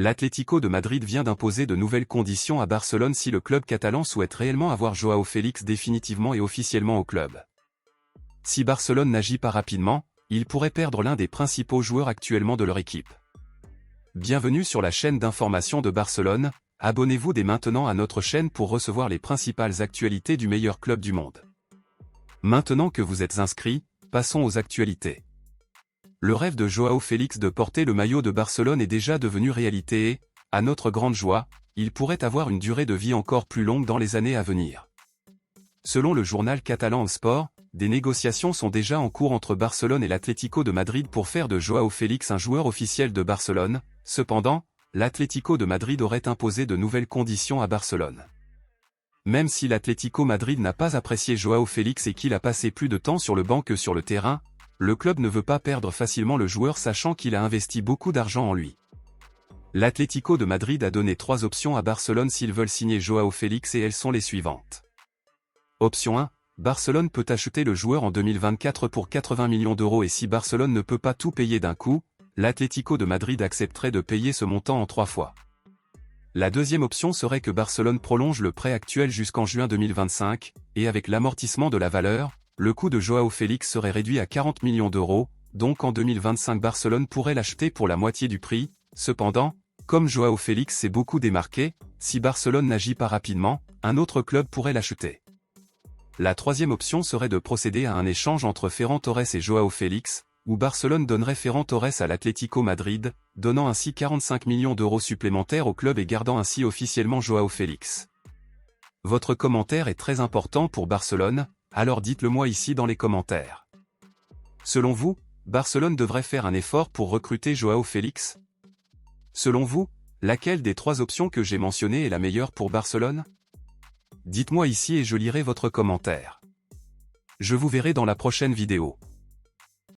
L'Atlético de Madrid vient d'imposer de nouvelles conditions à Barcelone si le club catalan souhaite réellement avoir Joao Félix définitivement et officiellement au club. Si Barcelone n'agit pas rapidement, il pourrait perdre l'un des principaux joueurs actuellement de leur équipe. Bienvenue sur la chaîne d'information de Barcelone, abonnez-vous dès maintenant à notre chaîne pour recevoir les principales actualités du meilleur club du monde. Maintenant que vous êtes inscrits, passons aux actualités. Le rêve de Joao Félix de porter le maillot de Barcelone est déjà devenu réalité et, à notre grande joie, il pourrait avoir une durée de vie encore plus longue dans les années à venir. Selon le journal catalan El Sport, des négociations sont déjà en cours entre Barcelone et l'Atlético de Madrid pour faire de Joao Félix un joueur officiel de Barcelone. Cependant, l'Atlético de Madrid aurait imposé de nouvelles conditions à Barcelone. Même si l'Atlético Madrid n'a pas apprécié Joao Félix et qu'il a passé plus de temps sur le banc que sur le terrain, le club ne veut pas perdre facilement le joueur sachant qu'il a investi beaucoup d'argent en lui. L'Atlético de Madrid a donné 3 options à Barcelone s'ils veulent signer Joao Félix et elles sont les suivantes. Option 1, Barcelone peut acheter le joueur en 2024 pour 80 millions d'euros et si Barcelone ne peut pas tout payer d'un coup, l'Atlético de Madrid accepterait de payer ce montant en 3 fois. La deuxième option serait que Barcelone prolonge le prêt actuel jusqu'en juin 2025, et avec l'amortissement de la valeur, le coût de Joao Félix serait réduit à 40 millions d'euros, donc en 2025 Barcelone pourrait l'acheter pour la moitié du prix. Cependant, comme Joao Félix s'est beaucoup démarqué, si Barcelone n'agit pas rapidement, un autre club pourrait l'acheter. La troisième option serait de procéder à un échange entre Ferran Torres et Joao Félix, où Barcelone donnerait Ferran Torres à l'Atlético Madrid, donnant ainsi 45 millions d'euros supplémentaires au club et gardant ainsi officiellement Joao Félix. Votre commentaire est très important pour Barcelone, alors dites-le moi ici dans les commentaires. Selon vous, Barcelone devrait faire un effort pour recruter Joao Félix? Selon vous, laquelle des 3 options que j'ai mentionnées est la meilleure pour Barcelone? Dites-moi ici et je lirai votre commentaire. Je vous verrai dans la prochaine vidéo.